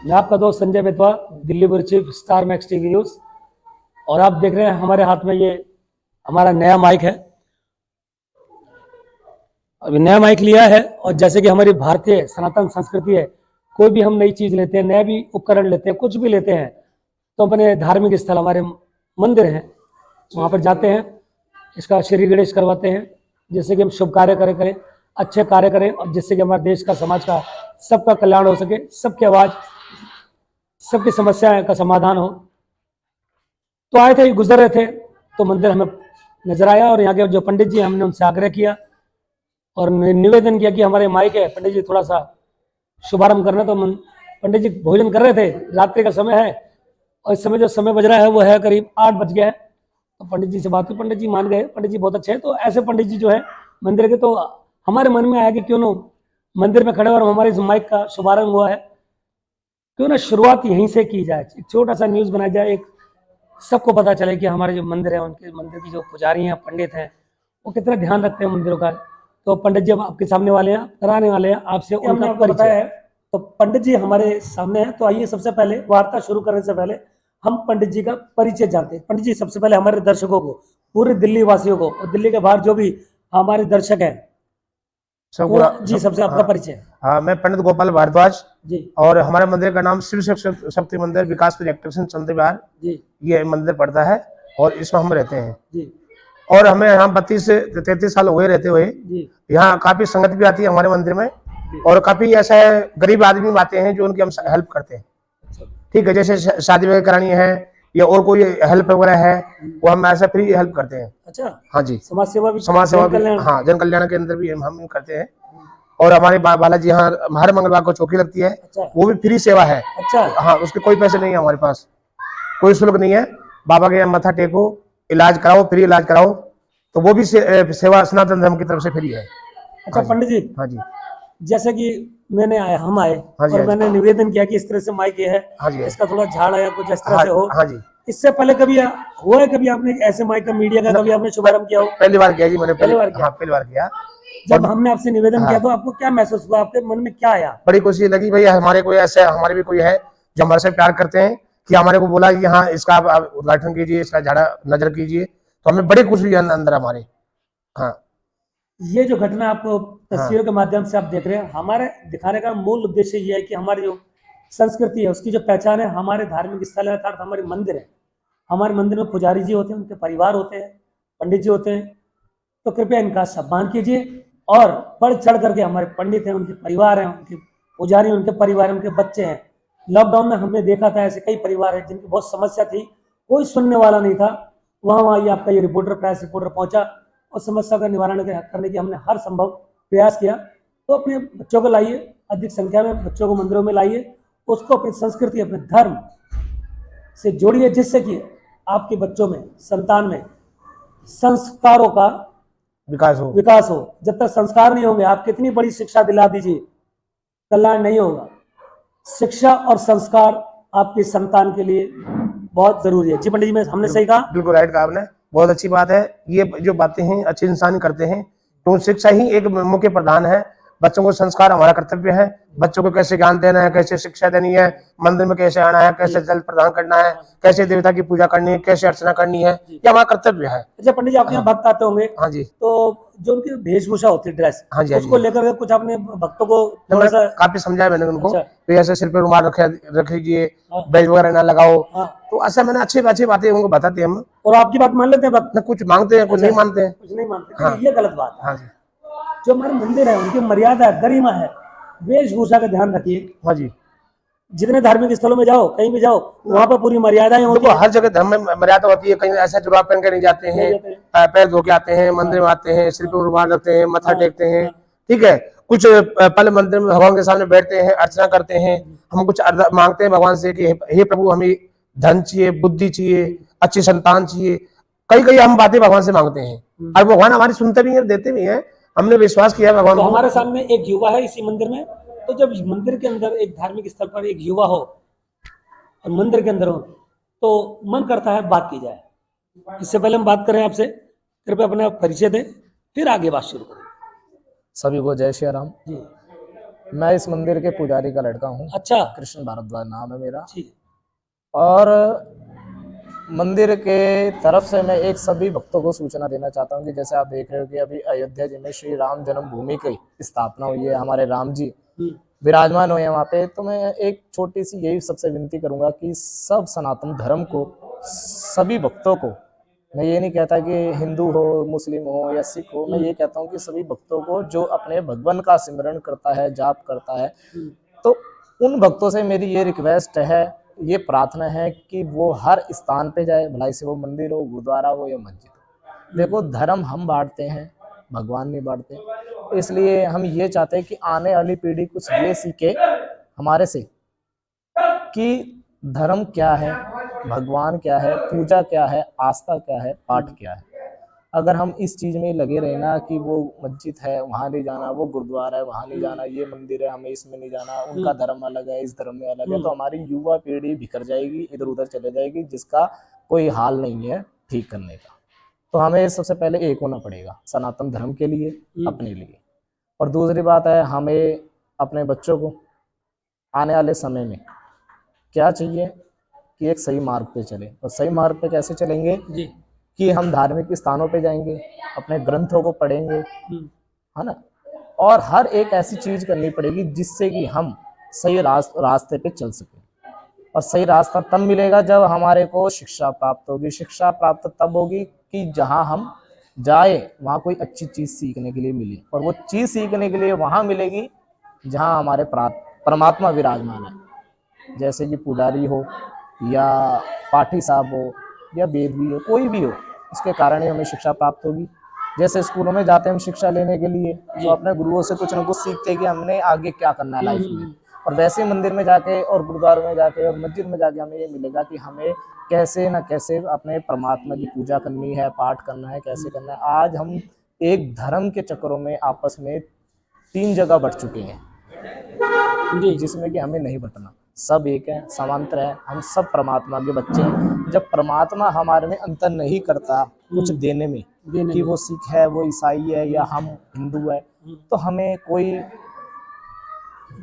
मैं आपका दोस्त Sanjay Betwa, Delhi bureau chief, star max TV news. और आप देख रहे हैं हमारे हाथ में ये हमारा नया माइक है। अभी नया माइक लिया है और जैसे कि हमारी भारतीय सनातन संस्कृति है, कोई भी हम नई चीज़ लेते हैं, नया भी उपकरण लेते हैं, कुछ भी लेते हैं तो अपने धार्मिक स्थल, हमारे मंदिर हैं, वहाँ पर जाते हैं, इसका श्री गणेश करवाते हैं, जिससे कि हम शुभ कार्य करें, अच्छे कार्य करें और जिससे कि हमारे देश का, समाज का, सबका कल्याण हो सके, सबकी आवाज़, सबकी समस्याएं का समाधान हो। तो आए थे, गुजर रहे थे तो मंदिर हमें नजर आया और यहाँ के जो पंडित जी, हमने उनसे आग्रह किया और निवेदन किया कि हमारे माइक है, पंडित जी थोड़ा सा शुभारंभ करना। तो पंडित जी भोजन कर रहे थे, रात्रि का समय है और इस समय जो समय बज रहा है वो है करीब 8 बज गया है। तो पंडित जी से बात हुई, पंडित जी मान गए, पंडित जी बहुत अच्छे हैं। तो ऐसे पंडित जी जो है मंदिर के, तो हमारे मन में आया कि क्यों ना मंदिर में खड़े और हमारे इस माइक का शुभारंभ हुआ है, क्यों ना शुरुआत यहीं से की जाए, एक छोटा सा न्यूज़ बनाया जाए, एक सबको पता चले कि हमारे जो मंदिर है, उनके मंदिर की जो पुजारी हैं, पंडित हैं, वो कितना ध्यान रखते हैं मंदिरों का। तो पंडित जी अब आपके सामने वाले हैं, कराने वाले हैं आपसे उनका परिचय है। तो पंडित जी हमारे सामने हैं, तो आइए सबसे पहले वार्ता शुरू करने से पहले हम पंडित जी का परिचय जानते हैं। पंडित जी सबसे पहले हमारे दर्शकों को, पूरे दिल्ली वासियों को और दिल्ली के बाहर जो भी हमारे दर्शक हैं, जी सबसे आपका परिचय। हाँ, मैं पंडित गोपाल भारद्वाज जी। और हमारे मंदिर का नाम शिव शक्ति मंदिर विकास इलेक्ट्रिशियन चंद्र विहार जी। ये मंदिर पड़ता है और इसमें हम रहते हैं जी। और हमें यहाँ 32 से 33 साल हुए रहते हुए। यहाँ काफी संगत भी आती है हमारे मंदिर में और काफी ऐसा है गरीब आदमी आते हैं जो उनकी हम हेल्प करते हैं। ठीक है, जैसे शादी वगैरह करानी है या और कोई हेल्प वगैरह है वो हम ऐसा फ्री हेल्प करते हैं। अच्छा। हाँ जी, समाज सेवा भी, हाँ, जन कल्याण के अंदर भी हम करते हैं। और हमारे बालाजी यहाँ हर मंगलवार को चौकी लगती है। अच्छा। वो भी फ्री सेवा है। अच्छा। हाँ, उसके कोई पैसे नहीं है, हमारे पास कोई शुल्क नहीं है। बाबा के मत्था टेको, इलाज कराओ, फ्री इलाज कराओ, तो वो भी सेवा सनातन धर्म की तरफ से फ्री है। अच्छा पंडित जी। हाँ जी, जैसे कि हम आए और मैंने निवेदन किया कि इस तरह से माइक ये है, इसका थोड़ा झाड़ आया कुछ इस तरह से हो। हाँ जी। इससे पहले कभी हुआ है, कभी आपने ऐसे माइक का, मीडिया का कभी आपने शुभारंभ किया हो? पहली बार किया जी मैंने, पहली बार किया। हाँ, पहली बार किया। जब हमने आपसे निवेदन किया तो आपको क्या महसूस हुआ, आपके मन में क्या आया? बड़ी खुशी लगी भैया, हमारे कोई ऐसे, हमारे भी कोई है जो हमारे से प्यार करते हैं कि हमारे को बोला कि हाँ इसका आप उद्घाटन कीजिए, इसका झाड़ा नजर कीजिए, तो हमें बड़ी खुशी है अंदर हमारे। हाँ, ये जो घटना आपको तस्वीरों के माध्यम से आप देख रहे हैं, हमारे दिखाने का मूल उद्देश्य ये है कि हमारी जो संस्कृति है, उसकी जो पहचान है, हमारे धार्मिक स्थल है, अर्थात हमारे मंदिर है, हमारे मंदिर में पुजारी जी होते हैं, उनके परिवार होते हैं, पंडित जी होते हैं, तो कृपया इनका सम्मान कीजिए और बढ़ चढ़ करके हमारे पंडित हैं, उनके परिवार हैं, उनके पुजारी, उनके परिवार हैं, उनके बच्चे हैं। लॉकडाउन में हमने देखा था ऐसे कई परिवार हैं जिनकी बहुत समस्या थी, कोई सुनने वाला नहीं था। वहाँ ये आपका ये रिपोर्टर, प्रेस रिपोर्टर पहुंचा और समस्या का निवारण करने की हमने हर संभव प्रयास किया। तो अपने बच्चों को लाइए, अधिक संख्या में बच्चों को मंदिरों में लाइए, उसको अपनी संस्कृति, अपने धर्म से जोड़िए, जिससे कि आपके बच्चों में, संतान में संस्कारों का विकास हो। जब तक संस्कार नहीं होंगे, आप कितनी बड़ी शिक्षा दिला दीजिए, कल्याण नहीं होगा। शिक्षा और संस्कार आपके संतान के लिए बहुत जरूरी है। जी पंडित जी, हमने सही कहा? बिल्कुल राइट कहा आपने, बहुत अच्छी बात है। ये जो बातें हैं अच्छे इंसान करते हैं, तो शिक्षा ही एक मुख्य प्रधान है। बच्चों को संस्कार हमारा कर्तव्य है, बच्चों को कैसे ज्ञान देना है, कैसे शिक्षा देनी है, मंदिर में कैसे आना है, कैसे जल प्रदान करना है, कैसे देवता की पूजा करनी है, कैसे अर्चना करनी है, ये हमारा कर्तव्य है। अच्छा पंडित जी, आपके यहाँ भक्त आते होंगे? हाँ जी। तो जो उनकी वेशभूषा होती है, ड्रेस, हाँ जी, उसको लेकर कुछ आपने भक्तों को थोड़ा सा काफी समझाया मैंने उनको। अच्छा। तो ऐसे सिर पे रुमाल रख लीजिए, बेल्ट वगैरह ना लगाओ। तो ऐसा मैंने अच्छी बातें उनको बताते हैं हम। और आपकी बात मान लेते हैं भक्त? कुछ मांगते हैं, कुछ नहीं मानते हैं। कुछ नहीं मानते, ये गलत बात है। हाँ जी, जो हमारे मंदिर है उनकी मर्यादा है, गरिमा है, वेशभूषा का ध्यान रखिए। हाँ जी, जितने धार्मिक स्थलों में जाओ, कहीं भी जाओ, वहाँ पर पूरी मर्यादाएं होती है। हर जगह धर्म में मर्यादा होती है। कहीं ऐसा जुराब पहन के नहीं जाते हैं, पैर धो के आते हैं, मंदिर में आते हैं, सिर पर रुमाल रखते हैं, मत्था टेकते हैं। ठीक है, कुछ पल मंदिर में भगवान के सामने बैठते हैं, अर्चना करते हैं, हम कुछ मांगते हैं भगवान से कि हे प्रभु, हमें धन चाहिए, बुद्धि चाहिए, अच्छी संतान चाहिए। कई हम बातें भगवान से मांगते हैं और भगवान हमारी सुनते भी है, देते भी हैं। हमने विश्वास किया भगवान। तो हमारे सामने एक युवा है इसी मंदिर में, तो जब मंदिर के अंदर एक धार्मिक स्थल पर एक युवा हो और मंदिर के अंदर हो, तो मन करता है बात की जाए। इससे पहले हम बात करें आपसे, कृपया अपना परिचय दें, फिर आगे बात शुरू करें। सभी को जय श्री राम। जी। मैं इस मंदिर के पुजारी का लड़का हूँ। अच्छा कृष्ण भारद्वाज नाम है मेरा। ठीक और मंदिर के तरफ से मैं एक सभी भक्तों को सूचना देना चाहता हूँ कि जैसे आप देख रहे हो कि अभी अयोध्या जी में श्री राम जन्मभूमि की स्थापना हुई है, हमारे राम जी हम्म, विराजमान हुए हैं वहाँ पे। तो मैं एक छोटी सी यही सबसे विनती करूंगा कि सब सनातन धर्म को, सभी भक्तों को, मैं ये नहीं कहता कि हिंदू हो, मुस्लिम हो या सिख हो, मैं ये कहता हूँ कि सभी भक्तों को जो अपने भगवान का सिमरन करता है, जाप करता है, तो उन भक्तों से मेरी ये रिक्वेस्ट है, ये प्रार्थना है कि वो हर स्थान पे जाए, भलाई से वो मंदिर हो, गुरुद्वारा हो या मस्जिद हो। देखो धर्म हम बांटते हैं, भगवान नहीं बांटते। इसलिए हम ये चाहते हैं कि आने वाली पीढ़ी कुछ ये सीखे हमारे से कि धर्म क्या है, भगवान क्या है, पूजा क्या है, आस्था क्या है, पाठ क्या है। अगर हम इस चीज में लगे रहे ना कि वो मस्जिद है वहां नहीं जाना, वो गुरुद्वारा है वहां नहीं जाना, ये मंदिर है हमें इसमें नहीं जाना, उनका धर्म अलग है इस धर्म में अलग है, तो हमारी युवा पीढ़ी बिखर जाएगी, इधर उधर चले जाएगी, जिसका कोई हाल नहीं है ठीक करने का। तो हमें सबसे पहले एक होना पड़ेगा सनातन धर्म के लिए, अपने लिए। और दूसरी बात है, हमें अपने बच्चों को आने वाले समय में क्या चाहिए कि एक सही मार्ग पे चले। और सही मार्ग पे कैसे चलेंगे जी कि हम धार्मिक स्थानों पे जाएंगे, अपने ग्रंथों को पढ़ेंगे, है ना। और हर एक ऐसी चीज करनी पड़ेगी जिससे कि हम सही रास्ते पे चल सकें। और सही रास्ता तब मिलेगा जब हमारे को शिक्षा प्राप्त होगी। शिक्षा प्राप्त तब होगी कि जहाँ हम जाए वहाँ कोई अच्छी चीज सीखने के लिए मिले, और वो चीज सीखने के लिए वहाँ मिलेगी जहाँ हमारे परमात्मा विराजमान है। जैसे कि पुजारी हो या पाठी साहब हो या वेदवी हो, कोई भी हो, उसके कारण ही हमें शिक्षा प्राप्त होगी। जैसे स्कूलों में जाते हैं हम शिक्षा लेने के लिए, तो अपने गुरुओं से कुछ ना कुछ सीखते हैं कि हमने आगे क्या करना है लाइफ में। और वैसे ही मंदिर में जाके और गुरुद्वारों में जाके और मस्जिद में जाके हमें ये मिलेगा कि हमें कैसे न कैसे अपने परमात्मा की पूजा करनी है, पाठ करना है, कैसे करना है। आज हम एक धर्म के चक्करों में आपस में 3 जगह बढ़ चुके हैं, जी जिसमें कि हमें नहीं बटना। सब एक है, समांतर है, हम सब परमात्मा के बच्चे हैं। जब परमात्मा हमारे में अंतर नहीं करता कुछ देने में, कि वो सिख है, वो ईसाई है या हम हिंदू है, तो हमें कोई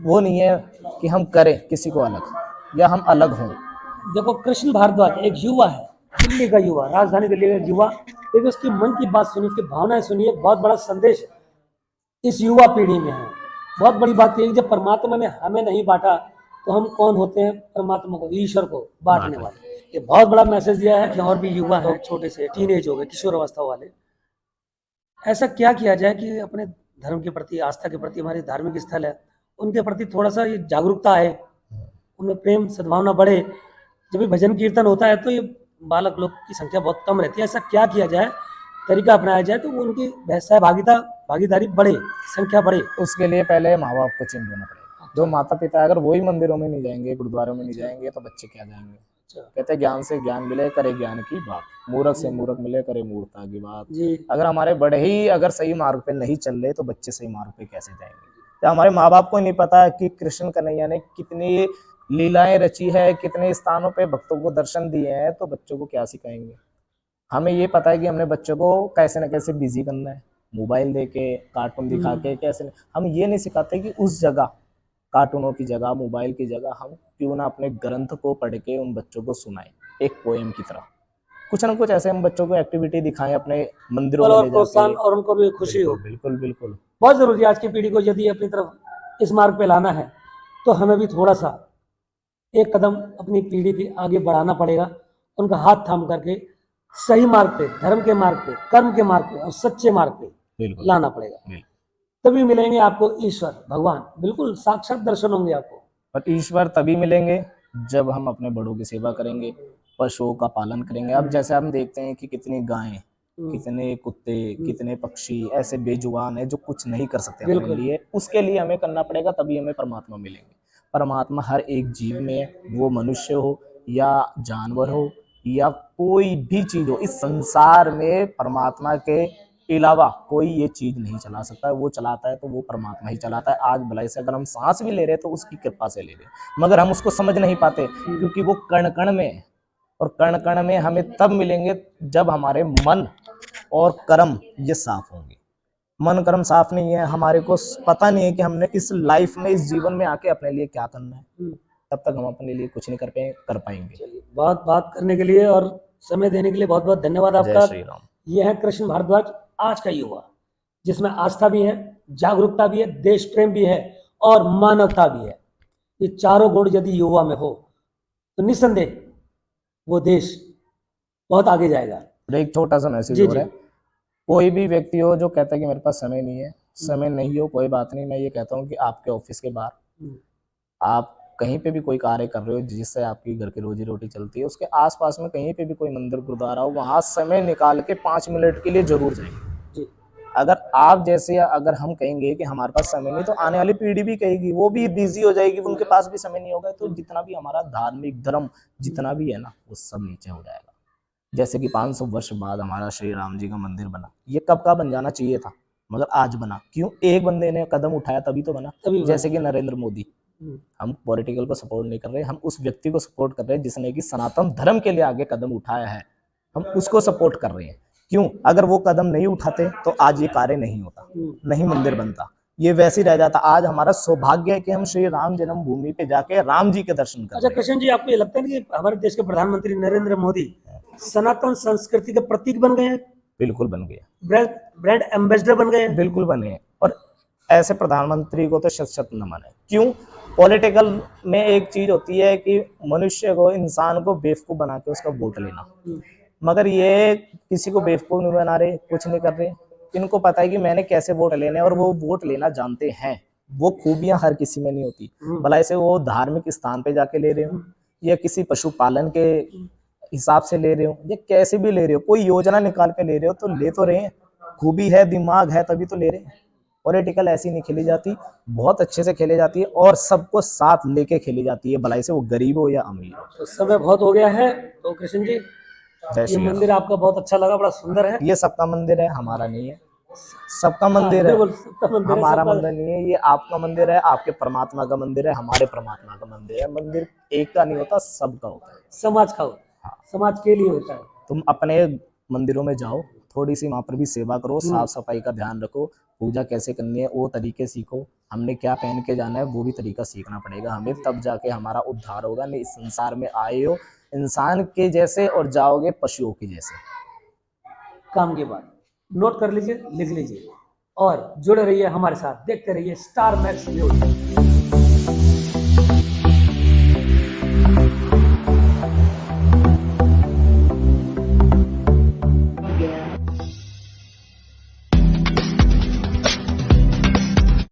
वो नहीं है कि हम करें किसी को अलग या हम अलग हों। देखो कृष्ण भारद्वाज एक युवा है, दिल्ली का युवा, राजधानी दिल्ली का युवा। देखिए उसकी मन की बात सुनिए, उसकी भावनाएं सुनिए, बहुत बड़ा संदेश इस युवा पीढ़ी में है। बहुत बड़ी बात यह है कि जब परमात्मा ने हमें नहीं बांटा तो हम कौन होते हैं परमात्मा को, ईश्वर को बांटने वाले। ये बहुत बड़ा मैसेज दिया है कि और भी युवा हैं, छोटे से टीनेज हो गए, किशोर अवस्था वाले, ऐसा क्या किया जाए कि अपने धर्म के प्रति, आस्था के प्रति, हमारे धार्मिक स्थल है उनके प्रति थोड़ा सा ये जागरूकता आए, उनमें प्रेम सद्भावना बढ़े। जब भी भजन कीर्तन होता है तो ये बालक लोग की संख्या बहुत कम रहती है। ऐसा क्या किया जाए, तरीका अपनाया जाए तो वो उनकी भागीदारी बढ़े, संख्या बढ़े। उसके लिए पहले माँ बाप को चेंज होना पड़ेगा। जो माता पिता अगर वही मंदिरों में नहीं जाएंगे, गुरुद्वारों में नहीं जाएंगे, तो बच्चे क्या जाएंगे। कहते हैं ज्ञान से ज्ञान मिले, करे ज्ञान की बात, मूर्ख से मूर्ख मिले, करे मूर्खता की बात। जी अगर हमारे बड़े ही अगर सही मार्ग पे नहीं चल रहे तो बच्चे सही मार्ग पे कैसे जाएंगे। तो हमारे माँ बाप को नहीं पता है कि कृष्ण कन्हैया ने कितनी लीलाएं रची है, कितने स्थानों पे भक्तों को दर्शन दिए हैं, तो बच्चों को क्या सिखाएंगे। हमें ये पता है कि हमने बच्चों को कैसे न कैसे बिजी करना है, मोबाइल दे के, कार्टून दिखा के, कैसे हम ये नहीं सिखाते कि उस जगह कार्टूनों की जगह, मोबाइल की जगह हम क्यों ना अपने ग्रंथ को पढ़ के उन बच्चों को सुनाएं, एक पोएम की तरह। कुछ ना कुछ ऐसे हम बच्चों को एक्टिविटी दिखाएं अपने मंदिरों में और ले प्रोत्साहन जाके। और उनको भी खुशी हो, बिल्कुल बिल्कुल। बहुत जरूरी है। आज की पीढ़ी को यदि अपनी तरफ इस मार्ग पे लाना है तो हमें भी थोड़ा सा एक कदम अपनी पीढ़ी की आगे बढ़ाना पड़ेगा, उनका हाथ थाम करके सही मार्ग पे, धर्म के मार्ग पे, कर्म के मार्ग पे और सच्चे मार्ग पे बिल्कुल लाना पड़ेगा। तभी मिलेंगे आपको ईश्वर भगवान, बिल्कुल साक्षात दर्शन होंगे आपको। पर ईश्वर तभी मिलेंगे जब हम अपने बड़ों की सेवा करेंगे, पशुओं का पालन करेंगे। अब जैसे हम देखते हैं कि कितनी गायें, कितने कुत्ते, कितने पक्षी ऐसे बेजुबान है जो कुछ नहीं कर सकते अपने लिए, उसके लिए हमें करना पड़ेगा, तभी हमें परमात्मा मिलेंगे। परमात्मा हर एक जीव में है, वो मनुष्य हो या जानवर हो या कोई भी चीज हो, इस संसार में परमात्मा के अलावा कोई ये चीज नहीं चला सकता है। वो चलाता है तो वो परमात्मा ही चलाता है। आज भलाई से अगर हम सांस भी ले रहे हैं तो उसकी कृपा से ले रहे हैं, मगर हम उसको समझ नहीं पाते क्योंकि वो कण कण में है। और कण कण में हमें तब मिलेंगे जब हमारे मन और कर्म ये साफ होंगे। मन कर्म साफ नहीं है, हमारे को पता नहीं है कि हमने इस लाइफ में, इस जीवन में आके अपने लिए क्या करना है, तब तक हम अपने लिए कुछ नहीं कर पाएंगे। चलिए, बहुत बात करने के लिए और समय देने के लिए बहुत बहुत धन्यवाद जय आपका। श्री राम। ये है कृष्ण भारद्वाज, आज का युवा, जिसमें आस्था भी है, जागरूकता भी है, देश प्रेम भी है और मानवता भी है। ये चारों गुण यदि युवा में हो तो निस्संदेह वो देश बहुत आगे जाएगा। और एक छोटा सा मैसेज जी, हो रहा है, कोई भी व्यक्ति हो जो कहता है कि मेरे पास समय नहीं है, समय नहीं हो कोई बात नहीं, मैं ये कहता हूँ कि आपके ऑफिस के बाहर, आप कहीं पे भी कोई कार्य कर रहे हो जिससे आपकी घर की रोजी रोटी चलती है, उसके आसपास में कहीं पे भी कोई मंदिर गुरुद्वारा हो, वहां समय निकाल के 5 मिनट के लिए जरूर जाएं। जी, अगर आप जैसे, अगर हम कहेंगे कि हमारे पास समय नहीं, तो आने वाली पीढ़ी भी कहेगी, वो भी बिजी हो जाएगी, उनके पास भी समय नहीं होगा, तो जितना भी हमारा धार्मिक धर्म जितना भी है ना, वो सब नीचे हो जाएगा। जैसे कि 500 वर्ष बाद हमारा श्री राम जी का मंदिर बना, ये कब का बन जाना चाहिए था, मगर आज बना। क्यों? एक बंदे ने कदम उठाया तभी तो बना। तभी बना। जैसे कि नरेंद्र मोदी, हम पॉलिटिकल को सपोर्ट नहीं कर रहे, हम उस व्यक्ति को सपोर्ट कर रहे हैं जिसने कि सनातन धर्म के लिए आगे कदम उठाया है, हम उसको सपोर्ट कर रहे हैं। क्यों? अगर वो कदम नहीं उठाते तो आज ये कार्य नहीं होता, नहीं मंदिर बनता, ये वैसे ही रह जाता। आज हमारा सौभाग्य है कि हम श्री राम जन्मभूमि पे जाके राम जी के दर्शन कर अच्छा रहे हैं। कृष्ण जी, आपको ये लगता है कि हमारे देश के प्रधानमंत्री नरेंद्र मोदी सनातन संस्कृति के प्रतीक बन गए हैं, बिल्कुल बन गए, ब्रांड एम्बेसडर बन गए हैं? बिल्कुल बने हैं। और ऐसे प्रधानमंत्री को तो शत शत नमन है। क्यों? पॉलिटिकल में एक चीज होती है कि मनुष्य को, इंसान को बेवकूफ बना के उसका वोट लेना, मगर ये किसी को बेवकूफ नहीं बना रहे, कुछ नहीं कर रहे। इनको पता है कि मैंने कैसे वोट लेने, और वो वोट लेना जानते हैं। वो खूबियां हर किसी में नहीं होती, भला इसे वो धार्मिक स्थान पे जाके ले रहे हो, या किसी पशुपालन के हिसाब से ले रहे हो, या कैसे भी ले रहे हो, कोई योजना निकाल के ले रहे हो तो ले तो रहे हैं। खूबी है, दिमाग है, तभी तो ले रहे हैं। पॉलिटिकल ऐसी नहीं खेली जाती, बहुत अच्छे से खेली जाती है, और सबको साथ लेके खेली जाती है, भलाई से वो गरीब हो या अमीर हो। तो समय बहुत हो गया है, तो कृष्ण जी जय ये श्री राम। मंदिर आपका बहुत अच्छा लगा, बड़ा सुंदर है। ये सबका मंदिर है, हमारा नहीं है। सबका मंदिर है, बिल्कुल, सबका मंदिर है, हमारा सबका- मंदिर नहीं है। ये आपका मंदिर है, आपके परमात्मा का मंदिर है, हमारे परमात्मा का मंदिर है। मंदिर एक का नहीं होता, सबका होता है। समाज का होता है, समाज के लिए होता है। तुम अपने मंदिरों में जाओ, थोड़ी सी वहां पर भी सेवा करो, साफ सफाई का ध्यान रखो, पूजा कैसे करनी है वो तरीके सीखो, हमने क्या पहन के जाना है वो भी तरीका सीखना पड़ेगा हमें, तब जाके हमारा उद्धार होगा। नहीं, इस संसार में आए हो इंसान के जैसे और जाओगे पशुओं के जैसे। काम की बात नोट कर लीजिए, लिख लीजिए और जुड़े रहिए हमारे साथ, देखते रहिए स्टार मैक्स न्यूज।